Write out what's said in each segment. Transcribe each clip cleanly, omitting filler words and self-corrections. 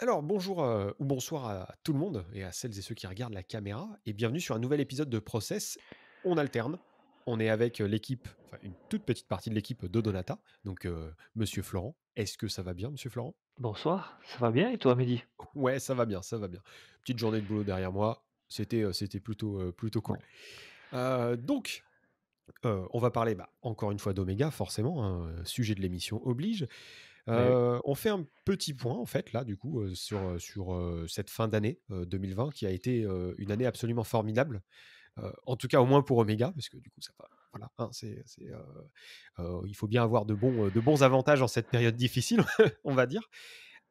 Alors bonjour ou bonsoir à tout le monde et à celles et ceux qui regardent la caméra et bienvenue sur un nouvel épisode de Process. On alterne. On est avec l'équipe, enfin une toute petite partie de l'équipe d'Odonata, donc Monsieur Florent. Est-ce que ça va bien, Monsieur Florent? Bonsoir, ça va bien et toi, Mehdi? Ouais, ça va bien, ça va bien. Petite journée de boulot derrière moi, c'était plutôt cool. Bon, Donc, on va parler encore une fois d'Oméga, forcément, hein, sujet de l'émission oblige. mais oui. On fait un petit point en fait là du coup, sur cette fin d'année, 2020 qui a été, une année absolument formidable. En tout cas au moins pour Omega parce que du coup ça va voilà, hein, il faut bien avoir de bons avantages en cette période difficile, on va dire.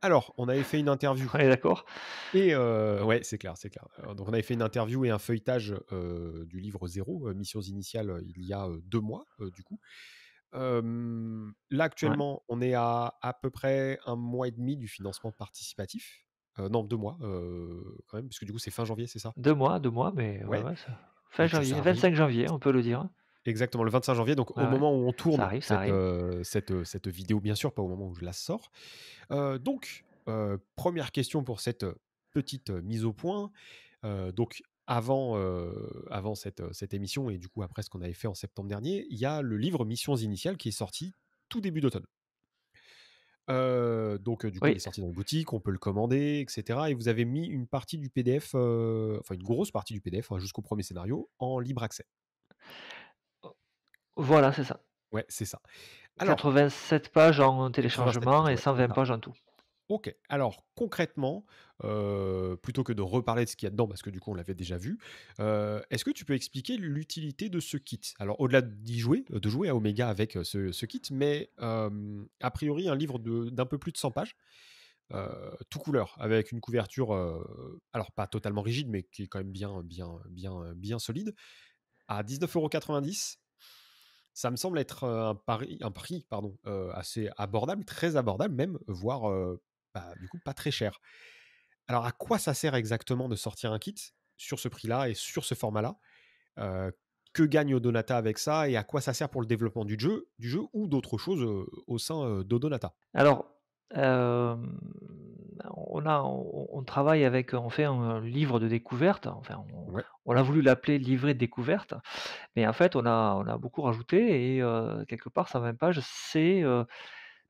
Alors, on avait fait une interview On est d'accord? et ouais, c'est clair, c'est clair. Donc on avait fait une interview et un feuilletage, du livre Zéro, Missions initiales, il y a, 2 mois, du coup. Là, Ouais. actuellement, on est à peu près un mois et demi du financement participatif. Non, 2 mois, quand même, parce que du coup, c'est fin janvier, c'est ça? 2 mois, mais ouais, Ouais, ouais, ça fin donc janvier, ça arrive. 25 janvier, on peut le dire, hein. Exactement, le 25 janvier, donc Ouais, au ouais, moment où on ça tourne arrive, ça cette, arrive. cette vidéo, bien sûr, pas au moment où je la sors. Donc, 1 question pour cette, petite, mise au point. Donc avant cette émission et du coup après ce qu'on avait fait en septembre dernier, il y a le livre Missions initiales qui est sorti tout début d'automne. Donc du coup, il est Oui, sorti dans les boutiques, on peut le commander et cetera et vous avez mis une partie du PDF, enfin une grosse partie du PDF, hein, jusqu'au premier scénario en libre accès. voilà, c'est ça. Ouais, c'est ça. Alors 87 pages en 87 téléchargement pages, et ouais, c'est 120 ça. pages en tout. OK. Alors concrètement, plutôt que de reparler de ce qu'il y a dedans, parce que du coup on l'avait déjà vu, est-ce que tu peux expliquer l'utilité de ce kit? Alors au-delà d'y jouer, de jouer à Omega avec, ce kit, mais a priori un livre d'un peu plus de 100 pages, tout couleur, avec une couverture, alors pas totalement rigide, mais qui est quand même bien solide, à 19,90 €. Ça me semble être, un prix pardon, assez abordable, très abordable même, voire, du coup pas très cher. Alors à quoi ça sert exactement de sortir un kit sur ce prix-là et sur ce format-là? Heu, que gagne Odonata avec ça et à quoi ça sert pour le développement du jeu ou d'autres choses, au sein, d'Odonata? Alors, hem, on travaille avec on fait un livre de découverte, enfin Ouais, on a voulu l'appeler livret de découverte, mais en fait on a beaucoup rajouté et quelque part 120 pages,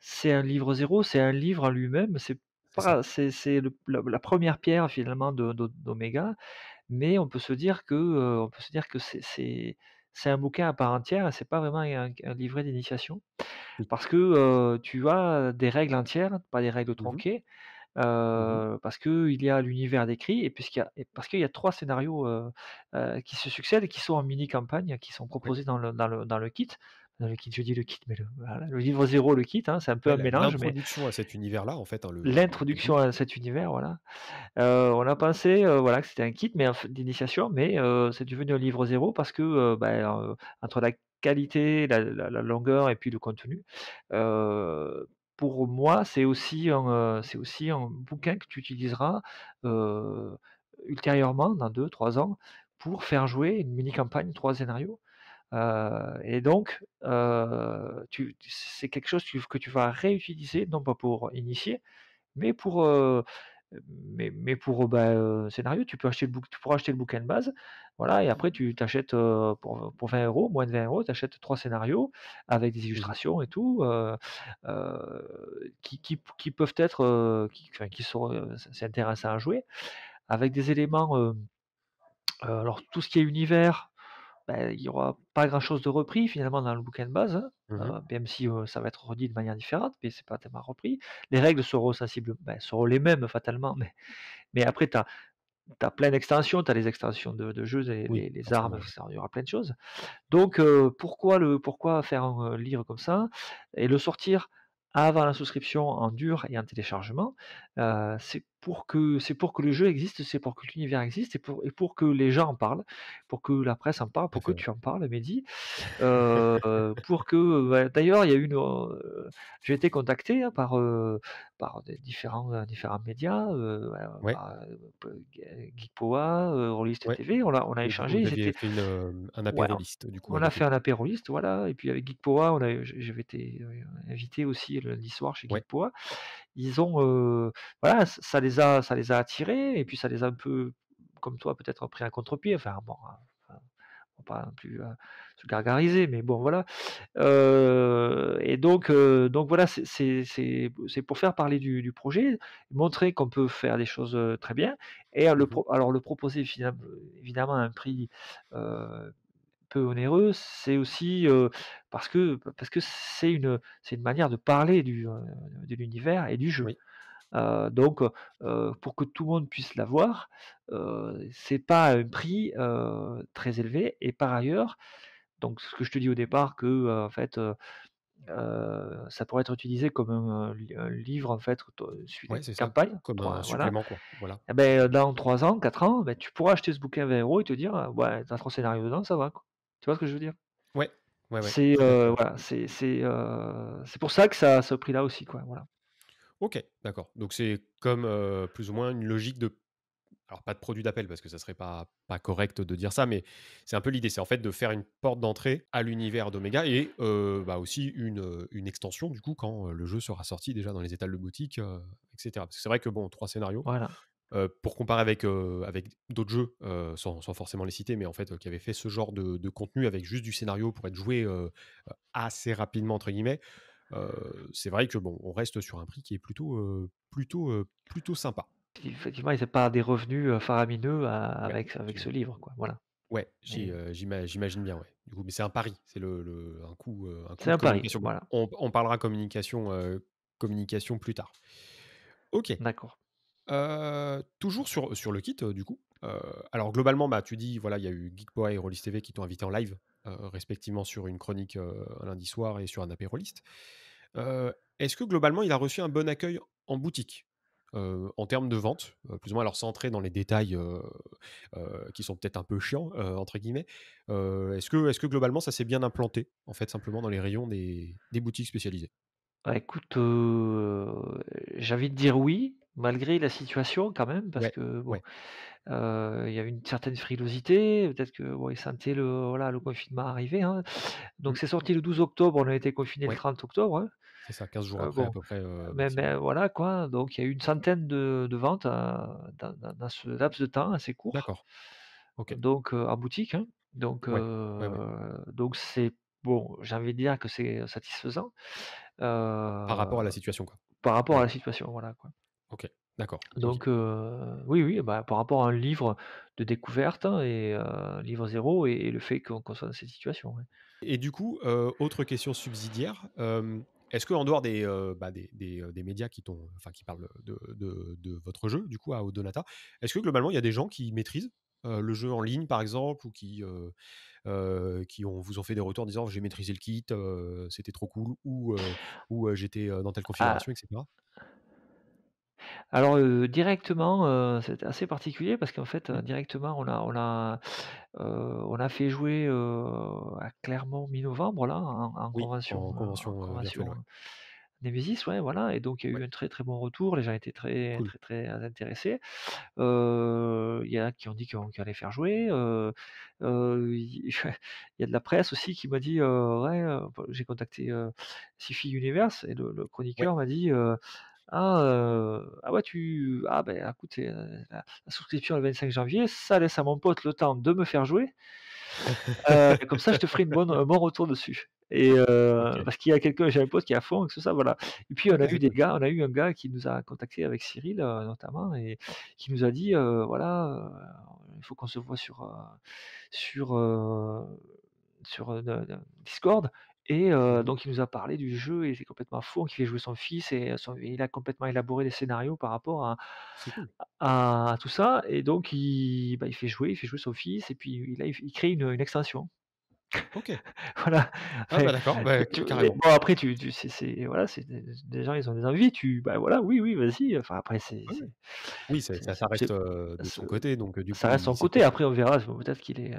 c'est un livre zéro, c'est un livre en lui-même, c'est c'est ça. pas c'est le la 1 pierre finalement d'Oméga, mais on peut se dire que c'est un bouquin à part entière et c'est pas vraiment un livret d'initiation. Oui. Parce que, tu as des règles entières, pas des règles Mmh mh. tronquées, Mmh. parce qu'il y a l'univers décrit et parce qu'il y a 3 scénarios, qui se succèdent et qui sont en mini campagne, qui sont Ouais. proposés dans le kit. Dans le kit, je dis le kit, mais voilà, le livre zéro, le kit, hein, c'est un peu Ouais, un mélange, mais l'introduction à cet univers-là en fait, hein, le l'introduction début. à cet univers, voilà. On a pensé, voilà, que c'était un kit, mais d'initiation, mais c'est devenu un livre zéro parce que, entre la qualité, la longueur et puis le contenu, pour moi, c'est aussi un bouquin que tu utiliseras, heu, ultérieurement, dans 2 3 ans, pour faire jouer une mini campagne 3 scénarios, et donc c'est quelque chose que tu vas réutiliser, non pas pour initier, mais scénario, tu pourras acheter le bouquin de base, voilà et après tu t'achètes, pour 20 €, moins de 20 €, tu achètes 3 scénarios avec des Mmh. illustrations et tout, qui peuvent être, qui sont, c'est intéressant à jouer avec des éléments, alors tout ce qui est univers, il y aura pas grand chose de repris finalement dans le bouquin de base, hein, Mmh. même si, ça va être redit de manière différente, mais c'est pas tellement repris. Les règles seront les mêmes fatalement, mais après tu as plein d'extensions, tu as les extensions de jeux, Oui, les armes, forcément, ouais. ça il y aura plein de choses. Donc pourquoi faire un livre comme ça et le sortir avant la souscription en dur et en téléchargement? C'est pour que le jeu existe, c'est pour que l'univers existe et pour que les gens en parlent, pour que la presse en parle, Tout à pour que fait, ouais. tu en parles, Mehdi. Pour que, d'ailleurs, il y a une, j'ai été contacté, hein, par différents médias, Ouais, par, Geekpoa, Roliste ouais. TV. On a Oui, du coup, échangé, vous ils aviez étaient fait un ouais, apéroliste, du coup, on a avec eux. fait un apéroliste, voilà et puis avec Geekpoa, j'avais été, invité aussi le lundi soir chez Ouais. Geekpoa ils ont, voilà, ça les a attirés et puis ça les a un peu, comme toi, peut-être pris à contre-pied. Enfin bon, enfin, faut pas non plus, se gargariser, mais bon voilà. Et donc voilà, c'est pour faire parler du projet, montrer qu'on peut faire des choses, très bien et Mmh. le proposer évidemment à un prix, heu, peu onéreux, c'est aussi, parce que c'est une manière de parler de l'univers et du jeu. Oui, Donc pour que tout le monde puisse l'avoir, c'est pas un prix, très élevé et par ailleurs, donc ce que je te dis au départ que, en fait, ça pourrait être utilisé comme un livre en fait, suite à ouais, une c'est ça, campagne, comme un 3 voilà. supplément, quoi. Voilà. Et beh, dans 3 ans, 4 ans, beh, tu pourras acheter ce bouquin à 20 € et te dire: «Ouais, tu as 3 scénarios dedans, ça va quoi». Tu vois ce que je veux dire? Ouais, ouais, ouais, C'est, tout à fait. voilà, c'est pour ça que ça a ce prix-là aussi quoi, voilà. OK, d'accord. Donc c'est comme, plus ou moins une logique de alors pas de produit d'appel parce que ça serait pas correct de dire ça, mais c'est un peu l'idée. C'est en fait de faire une porte d'entrée à l'univers d'Omega et bah, aussi une extension du coup quand, le jeu sera sorti déjà dans les étals de boutique, et cetera. Parce que c'est vrai que bon, 3 scénarios, Voilà. pour comparer avec d'autres jeux, sans forcément les citer, mais en fait, qui avaient fait ce genre de contenu avec juste du scénario pour être joué, «assez rapidement» entre guillemets, c'est vrai que bon, on reste sur un prix qui est plutôt sympa. Effectivement, ils aient pas des revenus, faramineux Ouais, avec ce livre quoi, voilà. ouais, Mais j'imagine bien, ouais. Du coup, mais c'est un pari, c'est un c'est coût de un pari, communication. voilà, On parlera communication plus tard. OK. d'accord. Toujours sur le kit, du coup, alors globalement, bah, tu dis, voilà, il y a eu Geekboy et Rollis TV qui t'ont invité en live, respectivement sur une chronique, un lundi soir et sur un apérolist. Est-ce que globalement, il a reçu un bon accueil en boutique? En termes de vente, plus ou moins, alors sans entrer dans les détails, qui sont peut-être un peu «chiants», entre guillemets, est-ce que globalement ça s'est bien implanté, en fait, simplement dans les rayons des boutiques spécialisées? Bah, écoute, j'ai envie de dire oui, malgré la situation quand même, parce Ouais, que bon, ouais. il y avait une certaine frilosité, peut-être que bon, ils sentaient le confinement arriver, hein. Donc Mmh. c'est sorti le 12 octobre, on a été confinés le Ouais, 30 octobre, hein. c'est ça, 15 jours après à Bon, peu près, mais maximum. voilà quoi, donc il y a eu une centaine de ventes, dans ce laps de temps assez court, D'accord, OK. donc en boutique, hein. Donc Ouais, ouais, ouais. c'est bon, j'ai envie de dire que c'est satisfaisant, Par rapport à heu, la situation, quoi. par rapport à Ouais, la situation, voilà quoi. OK, d'accord, OK. Donc oui, oui, bah, par rapport à un livre de découverte, hein, et livre zéro et le fait qu'on soit dans cette situation, ouais. Et du coup, autre question subsidiaire, est-ce qu'en dehors bah, des médias qui parlent de votre jeu, du coup, à Odonata, est-ce que globalement, il y a des gens qui maîtrisent, le jeu en ligne, par exemple, ou qui vous ont fait des retours en disant: «J'ai maîtrisé le kit, c'était trop cool» ou «J'étais, dans telle Ah, configuration» et cetera? alors, directement, c'était assez particulier parce qu'en fait, Mmh. directement on a fait jouer, à Clermont mi-novembre là, Oui, en en convention, virtuelle, convention, ouais. Nemesis, ouais, voilà, et donc il y a Ouais, eu un très, très bon retour. Les gens étaient très, cool. très, très intéressés. Il y en a qui ont dit qu'ils allaient faire jouer, il il y a de la presse aussi qui m'a dit, ouais, bah, j'ai contacté, Sci-Fi Universe et le Ouais. chroniqueur m'a dit, «Ah, ah ouais ben écoute, la souscription le 25 janvier, ça laisse à mon pote le temps de me faire jouer, comme ça je te ferai un bon retour dessus», et OK. parce qu'il y a quelqu'un j'ai un pote qui est à fond et tout ça, voilà. Et puis OK, cool. on a eu un gars qui nous a contacté avec Cyril, notamment, et qui nous a dit, voilà, il faut qu'on se voit sur, heu sur Discord, et Mmh. donc il nous a parlé du jeu, il était complètement à fond, qu'il fait jouer son fils, et il a complètement élaboré des scénarios par rapport C'est cool. à tout ça, et donc il fait jouer son fils, et puis il crée une extension. OK. Voilà, Ah enfin, bah, d'accord, bah, mais carrément. bon après tu c'est voilà, c'est des gens ils ont des envies, bah, voilà, oui, oui, vas-y, enfin après Ouais, ouais. Oui, ça reste, de c'est son côté, donc du ça coup, reste il son c'est côté. peut-être Après, on verra, peut-être qu'il est,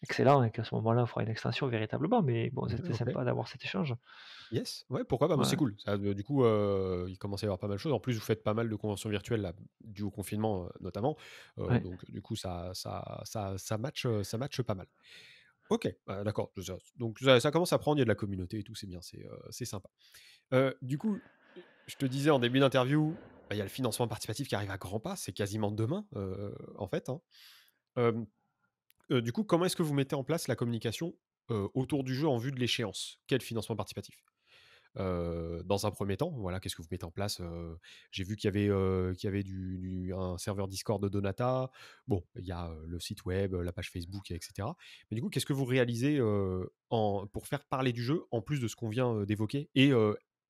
excellent et qu'à ce moment-là, on fera une extension véritablement, mais bon, ouais, c'était OK. sympa d'avoir cet échange. Yes, ouais, pourquoi pas? Moi, c'est Ouais, cool. Ça, du coup, il commence à y avoir pas mal de choses. En plus, vous faites pas mal de conventions virtuelles là, dues au confinement, notamment, ouais. donc du coup, ça matche pas mal. OK, bah, d'accord, donc ça commence à prendre, il y a de la communauté et tout, c'est bien, c'est sympa. Du coup, je te disais en début d'interview, bah, il y a le financement participatif qui arrive à grands pas, c'est quasiment demain, en fait, hein. Hem, du coup, comment est-ce que vous mettez en place la communication, autour du jeu en vue de l'échéance? Quel financement participatif? Dans un premier temps, voilà, qu'est-ce que vous mettez en place? J'ai vu qu'il y avait un serveur Discord de Donata. Bon, il y a, le site web, la page Facebook et cetera. Mais du coup, qu'est-ce que vous réalisez, pour faire parler du jeu, en plus de ce qu'on vient, d'évoquer? Et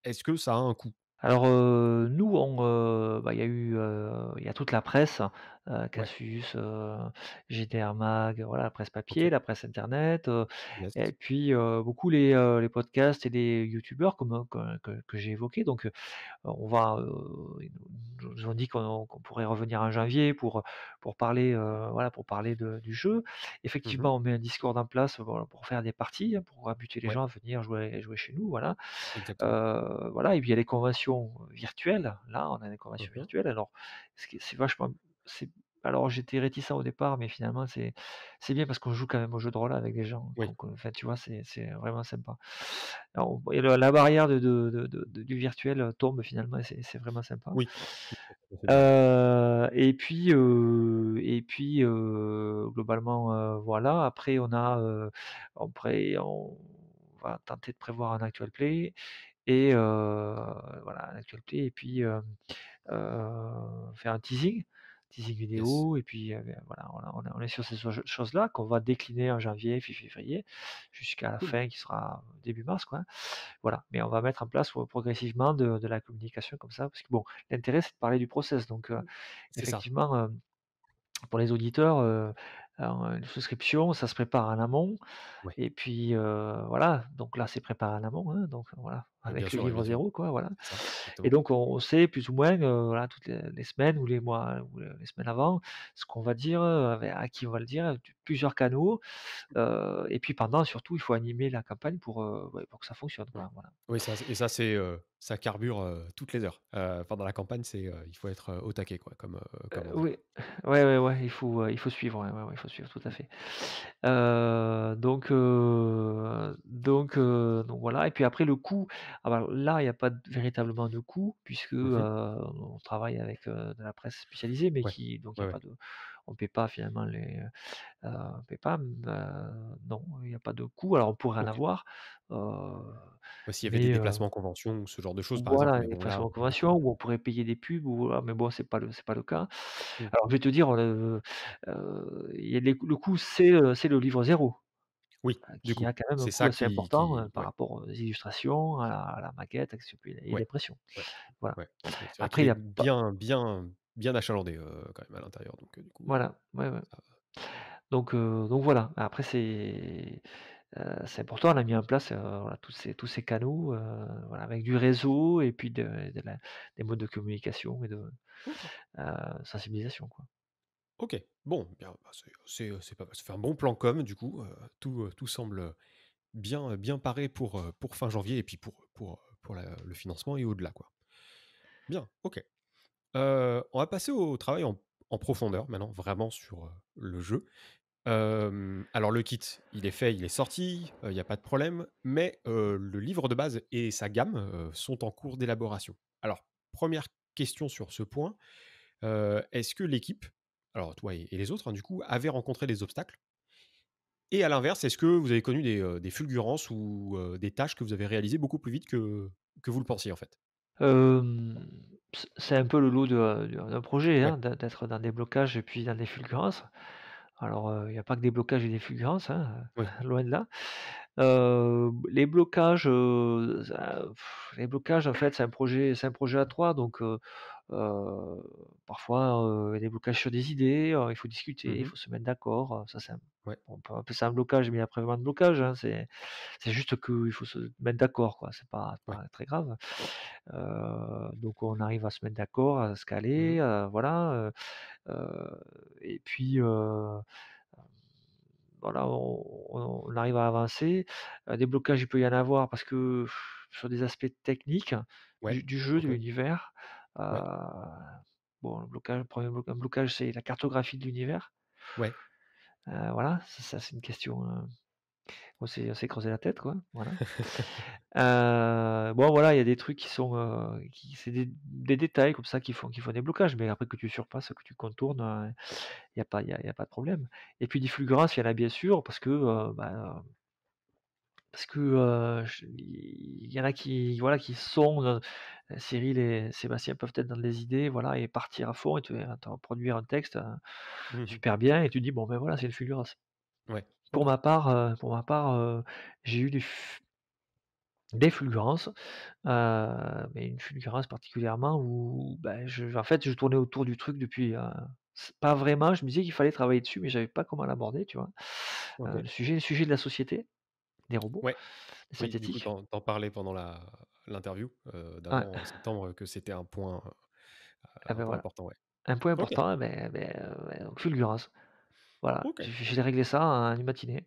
est-ce que ça a un coût? Alors, nous, bah, il y a toute la presse, Ouais, Casus, GDR Mag, voilà, la presse papier, OK. la presse internet, et Yes. puis, beaucoup les podcasts et les youtubeurs comme, que j'ai évoqués. Donc, ils nous ont dit qu'on pourrait revenir en janvier pour parler, voilà, pour parler du jeu. Mmh. Effectivement, on met un Discord en place, voilà, pour faire des parties, hein, pour inviter les Ouais, gens à venir jouer chez nous, voilà. exactement. Voilà, et puis il y a les conventions virtuelles. Là, on a des conventions Mmh. virtuelles. Alors, ce qui est c'est vachement c'est alors j'étais réticent au départ, mais finalement c'est bien parce qu'on joue quand même au jeu de rôle avec des gens Oui, enfin, tu vois, c'est vraiment sympa. Alors et la barrière du virtuel, tombe finalement et c'est vraiment sympa. oui, c'est bien. Globalement, voilà. Après on va tenter de prévoir un actual play et voilà, un actual play et puis, faire un teasing Yes. vidéo et puis, voilà, on est sur ces choses-là qu'on va décliner en janvier, puis février, jusqu'à la Cool. fin qui sera début mars, quoi. Voilà, mais on va mettre en place, progressivement de la communication comme ça, parce que bon, l'intérêt c'est de parler du process donc, C'est ça. effectivement, pour les auditeurs, alors, une souscription, ça se prépare en amont Ouais. et puis, voilà, donc là, c'est préparé en amont, hein, donc voilà, Bien avec le sûr, oui, bien livre sûr. zéro, quoi, voilà. C'est ça, Et exactement. donc on sait plus ou moins, voilà, toutes les semaines ou les mois ou les semaines avant, ce qu'on va dire, avec à qui on va le dire, plusieurs canaux, et puis pendant surtout, il faut animer la campagne ouais, pour que ça fonctionne, Ouais. quoi, voilà. Oui, ça et ça, ça carbure, toutes les heures. Pendant la campagne, il faut être, au taquet quoi, comme on dit. Oui, ouais, il faut suivre, ouais, ouais, ouais, il faut suivre, tout à Mmh. fait. Donc voilà et puis après le coût, alors là, il y a pas véritablement de coût puisque, Mmh mh. on travaille avec, de la presse spécialisée mais Ouais. qui donc il y Ouais, a ouais. pas de on paie pas finalement on paie pas, non, il y a pas de coût. Alors on pourrait en OK. avoir, Bah, s'il y avait des mais, déplacements conventions ou ce genre de choses, par exemple, voilà, mais des bon là, placements en du coup convention où on pourrait payer des pubs ou voilà, mais bon, c'est pas le cas. mmh. Alors je vais te dire, il y a le coût, c'est le livre zéro, Oui, du qui coup, a quand même un c'est coût ça assez important, qui par rapport aux illustrations, à la maquette, ainsi puis et ouais, l'impression. ouais, Voilà. ouais. C'est vrai qu'il Après il est y a pas bien achalandé, quand même à l'intérieur donc du coup, voilà, ouais, ouais. ça Donc voilà. Après c'est important, on a mis en place, voilà, tous ces canaux, voilà, avec du réseau et puis de la des modes de communication et de, OK. sensibilisation, quoi. OK. Bon, bien, bah, c'est pas mal. Ça fait un bon plan com du coup, tout semble, bien paré pour fin janvier et puis pour le financement et au-delà, quoi. Bien, OK. On va passer au travail en profondeur maintenant, vraiment sur, le jeu. Alors le kit, il est fait, il est sorti, il y a pas de problème, mais le livre de base et sa gamme, sont en cours d'élaboration. Alors, première question sur ce point, est-ce que l'équipe, alors toi et les autres, hein, du coup, avaient rencontré des obstacles? Et à l'inverse, est-ce que vous avez connu des fulgurances ou des tâches que vous avez réalisées beaucoup plus vite que vous le pensiez, en fait? C'est un peu le lot d'un projet, Ouais, hein, d'être dans des blocages et puis dans des fulgurances. Alors, il y a pas que des blocages et des fulgurances, hein, oui. loin de là. Les blocages, les blocages, en fait, c'est un projet à 3 donc, heu, parfois, il y a des blocages sur des idées, il faut discuter, il Mmh. faut se mettre d'accord, ça c'est un Ouais, on peut appeler ça un blocage, mais il y a pas vraiment de blocage, hein, c'est juste qu'il faut se mettre d'accord, quoi, c'est ouais. pas très grave. Donc on arrive à se mettre d'accord, à se caler, Mmh. voilà, et puis, voilà, on arrive à avancer. Des blocages, il peut y en avoir parce que sur des aspects techniques Ouais. du jeu, de OK. l'univers, heu, Ouais. bon, le blocage, le 1er un blocage, c'est la cartographie de l'univers. Ouais. Voilà, ça c'est une question, On s'est creusé la tête, quoi, voilà. Bon, voilà, il y a des trucs qui sont, c'est des détails comme ça qui font des blocages, mais après que tu surpasses, que tu contournes, il y a pas de problème. Et puis des fulgurances, il y en a bien sûr parce que il y en a qui, voilà, qui sont, Cyril et Sébastien peuvent être dans les idées, voilà, et partir à fond et te produire un texte, Mmh. super bien, et tu dis: «Bon, ben, voilà, c'est une fulgurance». Ouais, Pour OK. ma part, j'ai eu des fulgurances, mais une fulgurance particulièrement où, ben, en fait, je tournais autour du truc depuis, pas vraiment, je me disais qu'il fallait travailler dessus, mais j'avais pas comment l'aborder, tu vois? OK. Le sujet de la société, des robots, Ouais. des Oui, du coup, synthétiques. tu en parlais pendant l'interview, Ouais, d'avant en septembre, que c'était ah, un ben, point voilà. important, ouais. Un point OK, important, ouais, donc fulgurance. Voilà, OK, j'ai réglé ça en une matinée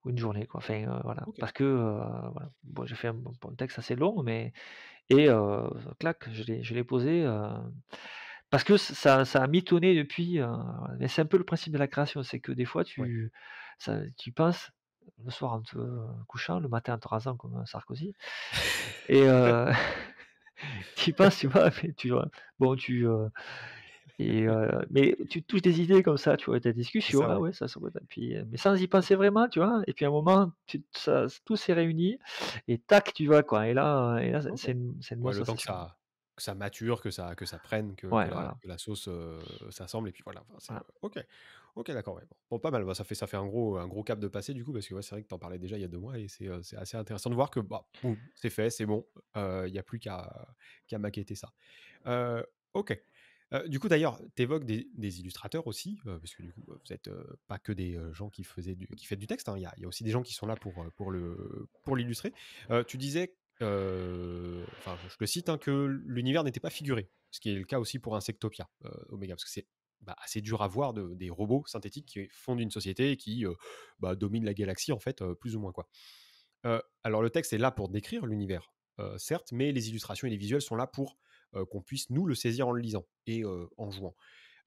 ou une journée, quoi, enfin, voilà. OK. Parce que, voilà, bon, j'ai fait un texte assez long, mais clac, je l'ai posé, parce que ça a mitonné depuis, voilà. Mais c'est un peu le principe de la création, c'est que des fois Ouais. tu penses le soir en te couchant, le matin en te rasant comme, Sarkozy, et tu y penses, tu vois? Mais tu vois? Bon, mais tu touches des idées comme ça, tu vois? Tu C'est discussion, ça, ah ouais. ouais, ça pourrait être, puis, mais sans y penser vraiment, tu vois? Et puis à un moment, tout s'est réuni et tac, tu vois, quoi, et là, OK. c'est une bonne Ouais, le temps sensation. que ça mature, que ça prenne, Ouais, voilà, que la sauce, s'assemble et puis voilà, enfin, c'est, voilà. OK. OK, d'accord, ouais. Bon, pas mal, bah, ça fait un gros cap de passer du coup parce que, ouais, c'est vrai que tu en parlais déjà il y a 2 mois et c'est assez intéressant de voir que, bah, boum, c'est fait, c'est bon, il y a plus qu'à maqueter ça. Heu, OK. Du coup, d'ailleurs, tu évoques des illustrateurs aussi, parce que du coup, vous êtes, pas que des, gens qui faites du texte, hein. Il y a aussi des gens qui sont là pour l'illustrer. Tu disais, enfin, je te cite, hein, que l'univers n'était pas figuré, ce qui est le cas aussi pour Insectopia, Omega, parce que c'est, bah, assez dur à voir des robots synthétiques qui fondent une société et qui, bah, dominent la galaxie, en fait, plus ou moins, quoi. Alors le texte est là pour décrire l'univers, certes, mais les illustrations et les visuels sont là pour, qu'on puisse nous le saisir en le lisant et en jouant.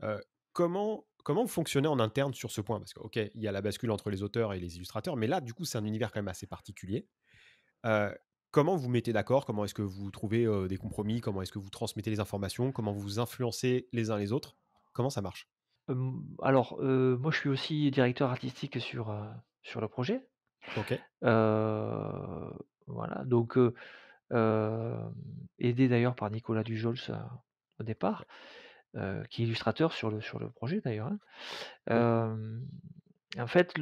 Heu, comment vous fonctionnez en interne sur ce point? Parce que, OK, il y a la bascule entre les auteurs et les illustrateurs, mais là, du coup, c'est un univers quand même assez particulier. Heu, comment vous mettez d'accord? Comment est-ce que vous trouvez, des compromis? Comment est-ce que vous transmettez les informations? Comment vous vous influencez les uns les autres? Comment ça marche? Alors, moi, je suis aussi directeur artistique sur le projet. OK, Heu, voilà, donc, hem, aidé d'ailleurs par Nicolas Dujols, au départ, ouais, qui est illustrateur sur le projet d'ailleurs, hein. cool, En fait,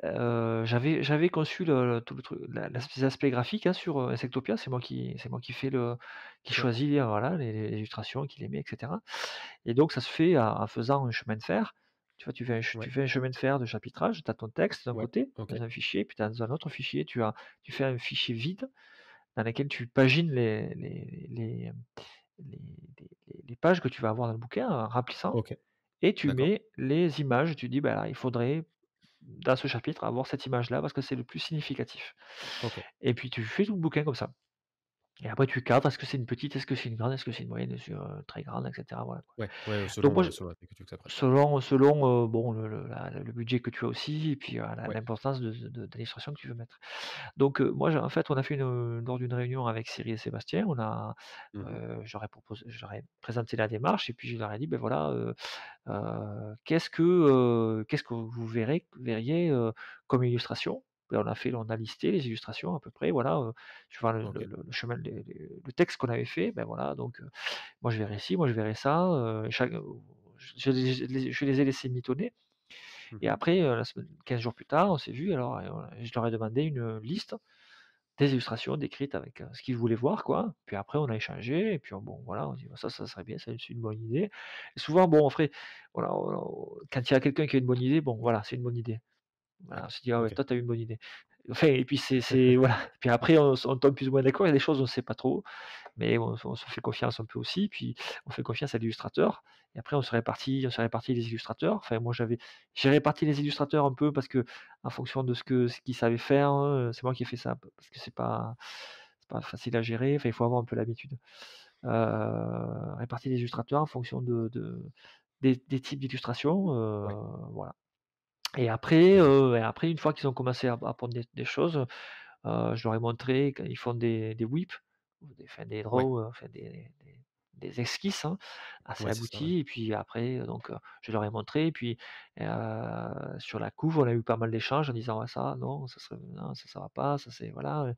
j'avais conçu tout le truc, les aspects graphiques, hein, sur, Insectopia. C'est moi qui OK, choisis, voilà, les illustrations, qui les met, et cetera. Et donc ça se fait en faisant un chemin de fer. Tu vois, tu ouais, fais un chemin de fer de chapitrage. Tu as ton texte d'un ouais, côté, OK, dans un fichier, puis dans un autre fichier, tu fais un fichier vide dans lequel tu pagines les pages que tu vas avoir dans le bouquin en remplissant, OK, et tu d'accord, mets les images. Tu dis: «Bah, il faudrait, dans ce chapitre, avoir cette image-là parce que c'est le plus significatif». OK. Et puis tu fais tout le bouquin comme ça. Et après tu cadres, est-ce que c'est une petite, est-ce que c'est une grande, est-ce que c'est une moyenne, est-ce que, très grande, et cetera, voilà, quoi. Ouais, ouais, Donc moi, selon la technique que ça prenne. selon, bon, le budget que tu as aussi, et puis, Ouais. l'importance de l'illustration que tu veux mettre. Donc, moi, en fait, on a fait lors d'une réunion avec Cyril et Sébastien, Mmh. je leur ai présenté la démarche, et puis je leur ai dit: «Ben voilà, qu'est-ce que vous verriez, comme illustration?» Et on a listé les illustrations à peu près, voilà, suivant OK. le chemin, le texte qu'on avait fait, ben voilà, donc, moi je verrais ci, moi je verrais ça, je les ai laissés mitonner. Et Mmh. après, la semaine 15 jours plus tard, on s'est vus, alors, et voilà, je leur ai demandé une liste des illustrations décrites avec, ce qu'ils voulaient voir, quoi. Puis après on a échangé, et puis, bon, voilà, on dit: «Bah, ça serait bien, c'est une bonne idée». Et souvent, bon, après, voilà, quand il y a quelqu'un qui a une bonne idée, bon, voilà, c'est une bonne idée. Ouais. Voilà, on se dit: «Ah ouais, OK. toi, tu as eu une bonne idée». Enfin, et puis voilà, puis après on tombe plus ou moins d'accord, il y a des choses on ne sait pas trop, mais on se fait confiance un peu aussi, puis on fait confiance à l'illustrateur. Et après on s'est répartis les illustrateurs. Enfin, moi j'ai réparti les illustrateurs un peu parce que, en fonction de ce qu'ils savaient faire, c'est moi qui ai fait ça, parce que c'est pas facile à gérer, enfin il faut avoir un peu l'habitude. Réparti les illustrateurs en fonction des types d'illustrations, Ouais. voilà. Mmh mh. Et après une fois qu'ils ont commencé à prendre des choses, je leur ai montré quand ils font des whips, ou des Ouais, draws, enfin des esquisses, hein, assez ouais, c'est ça, ouais. abouties et puis après, je leur ai montré et puis, sur la couve, on a eu pas mal d'échanges en disant: «Ouais, ça, non, ça serait non, ça va pas, ça c'est» voilà,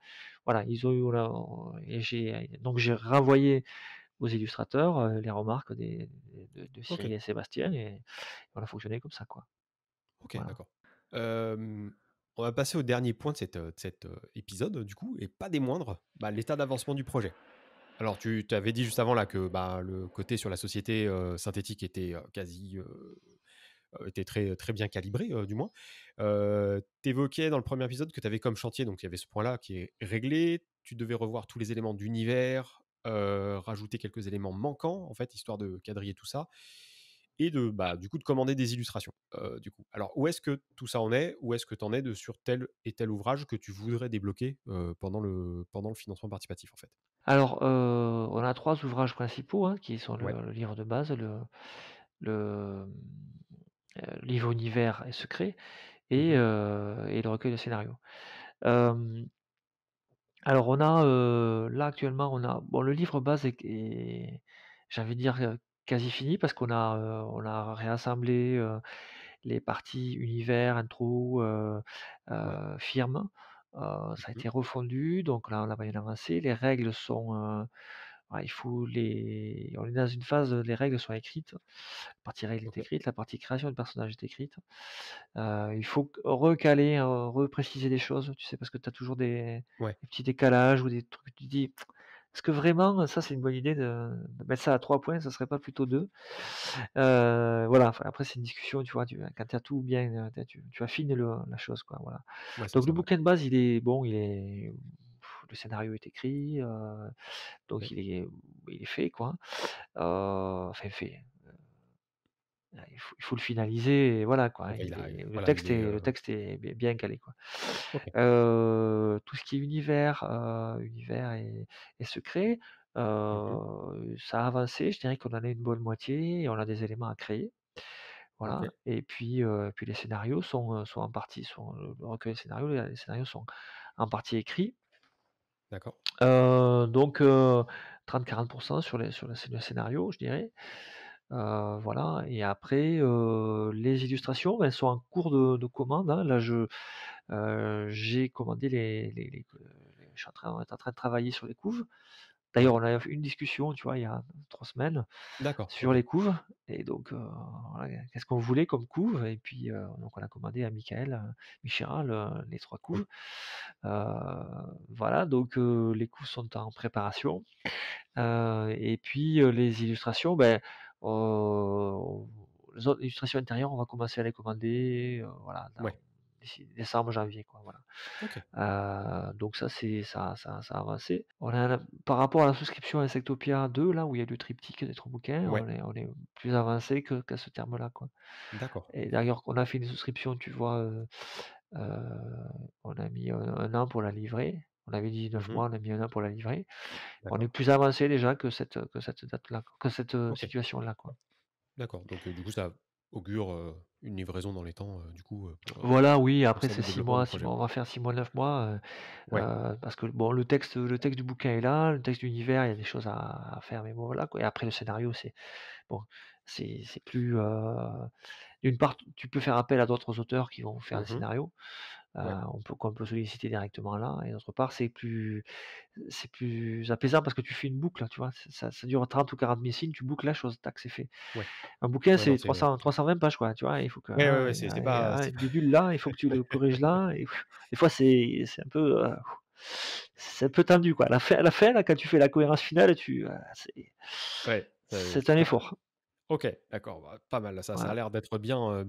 voilà, ils ont eu voilà, et j'ai renvoyé aux illustrateurs, les remarques de Cyril OK, et Sébastien et on a fonctionné comme ça, quoi. OK, Voilà. d'accord. Hem, on va passer au dernier point de cet épisode, du coup, et pas des moindres, bah, l'état d'avancement du projet. Alors tu avais dit juste avant là que, bah, le côté sur la société, synthétique était, quasi, était très, très bien calibré, du moins. Tu évoquais dans le premier épisode que tu avais comme chantier, donc il y avait ce point-là qui est réglé. Tu devais revoir tous les éléments d'univers, rajouter quelques éléments manquants, en fait, histoire de quadriller tout ça et de, bah, du coup, de commander des illustrations, du coup. Alors où est-ce que tout ça en est? Où est-ce que tu en es de sur tel et tel ouvrage que tu voudrais débloquer, pendant le financement participatif, en fait? Alors, on a 3 ouvrages principaux, hein, qui sont Ouais. le livre de base, livre univers et secret Mmh. et le recueil de scénarios. Hem, alors on a, là actuellement on a bon le livre base est j'ai envie de dire, quasi fini parce on a réassemblé, les parties univers, intro, Ouais. firme. Ça a Mmh. été refondu, donc là on a bien avancé. Les règles sont, ouais, on est dans une phase, les règles sont écrites. La partie règles est OK. écrite, la partie création de personnage est écrite. Il faut recaler, repréciser des choses, tu sais? Parce que tu as toujours Ouais. des petits décalages ou des trucs, tu te dis: «Est-ce que vraiment ça c'est une bonne idée de mettre ça à 3 points, ça serait pas plutôt 2?» Voilà, enfin après c'est une discussion, tu vois? Quand tu as tout bien, tu affines la chose, quoi, voilà. Ouais, c'est Donc le ça, ouais. bouquin de base, il est bon, le scénario est écrit, donc OK. il est fait, quoi, enfin fait, il faut le finaliser et voilà, quoi, hein. OK, Le voilà, il texte est, est bien calé, quoi. OK. Tout ce qui est univers et secret, Mmh. ça a avancé. Je dirais qu'on en a une bonne moitié et on a des éléments à créer. Voilà OK, et puis les scénarios sont en partie le recueil de scénarios, les scénarios sont en partie écrits. d'accord. Donc 30-40 sur le scénario, je dirais. Voilà et après, les illustrations, elles sont en cours de commande, hein. Là, j'ai commandé je suis on est en train de travailler sur les couves. D'ailleurs, Ouais. on a eu une discussion, tu vois, il y a 3 semaines D'accord, sur OK. les couves et donc voilà, qu'est-ce qu'on voulait comme couve et puis, donc on a commandé à Michael, Michéra les 3 couves. Oui. Heu, voilà donc les couves sont en préparation, et puis, les illustrations, heu, les autres illustrations intérieures, on va commencer à les commander, voilà, Ouais. d'ici décembre, janvier, quoi, voilà. OK. Donc ça a avancé. Par rapport à la souscription Insectopia 2 là, où il y a le triptyque des 3 bouquins, Ouais. on est plus avancé qu'à ce terme-là, quoi. D'accord. Et d'ailleurs, on a fait une souscription, tu vois, on a mis, 1 an pour la livrer. On avait dit 9 Mmh. mois, on a mis 1 an pour la livrer. On est D'accord. plus avancé déjà que cette date-là, que cette, OK. situation-là, quoi. D'accord. Donc, du coup, ça augure, une livraison dans les temps, du coup, Voilà, oui, pour après ça, c'est le 6 développement du mois, 6 projet, mois, on quoi. va faire 6 mois, 9 mois, Ouais. parce que bon, le texte du bouquin est là, le texte d'univers, il y a des choses à faire, mais bon, voilà, quoi. Et après le scénario, bon, c'est plus, d'une part, tu peux faire appel à d'autres auteurs qui vont faire des Mmh. scénarios, Ouais. qu'on peut solliciter directement là et d'autre part, c'est plus apaisant parce que tu fais une boucle, tu vois? Ça dure 30 ou 40 000 signes, tu boucles la chose, tac, c'est fait. Ouais. Un bouquin, Ouais, non, c'est c'est, 320 pages, quoi, tu vois? Il faut que, ouais, ouais, hein, ouais, il y c'est a il y pas a c'est une bidule là, il faut que tu le corriges là et des fois, c'est un peu, c'est un peu tendu, quoi. À la fin, là, quand tu fais la cohérence finale, ouais, c'est un c'est pas effort. OK, d'accord, bah, pas mal. Ça a Voilà, l'air d'être bien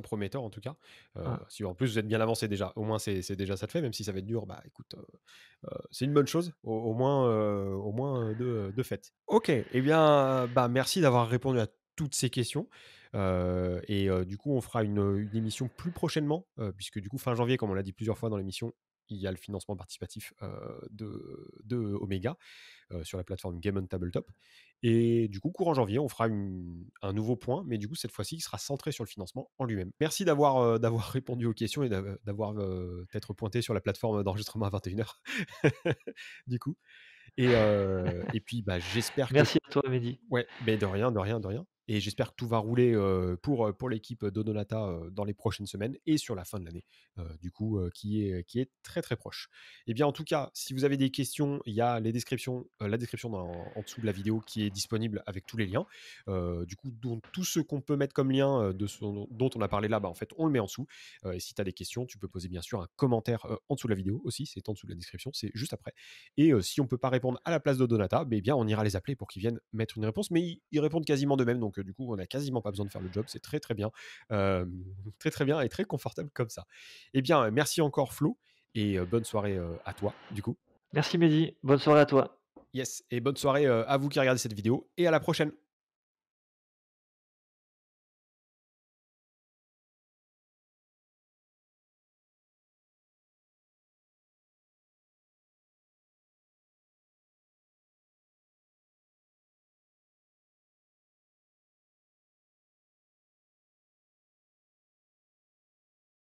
prometteur en tout cas. voilà. Si en plus vous êtes bien avancé déjà, au moins c'est déjà ça de fait, même si ça va être dur, bah, écoute, c'est une bonne chose, au moins, de fait. OK et bien, bah, merci d'avoir répondu à toutes ces questions, et du coup on fera une émission plus prochainement, puisque du coup fin janvier, comme on l'a dit plusieurs fois dans l'émission, il y a le financement participatif de Omega sur la plateforme Game on Tabletop. Et du coup, courant janvier, on fera un nouveau point, mais du coup, cette fois-ci, il sera centré sur le financement en lui-même. Merci d'avoir répondu aux questions et d'avoir peut-être pointé sur la plateforme d'enregistrement à 21h. Du coup. Et puis, bah, j'espère que Merci à toi, Mehdi. ouais, mais de rien, de rien, de rien. Et j'espère que tout va rouler pour l'équipe d'Odonata dans les prochaines semaines et sur la fin de l'année, du coup, qui est très très proche. Et bien, en tout cas, si vous avez des questions, il y a la description en dessous de la vidéo qui est disponible avec tous les liens. Du coup, tout ce qu'on peut mettre comme lien dont on a parlé là, bah, en fait, on le met en dessous. Et si tu as des questions, tu peux poser bien sûr un commentaire en dessous de la vidéo aussi. C'est en dessous de la description, c'est juste après. Et si on peut pas répondre à la place de Donata, eh bien, on ira les appeler pour qu'ils viennent mettre une réponse. Mais ils répondent quasiment de même, donc du coup, on n'a quasiment pas besoin de faire le job. C'est très très bien, euh, très très bien et très confortable comme ça. Eh bien, merci encore Flo et bonne soirée à toi, du coup. Merci, Mehdi. Bonne soirée à toi. Yes, et bonne soirée à vous qui regardez cette vidéo et à la prochaine.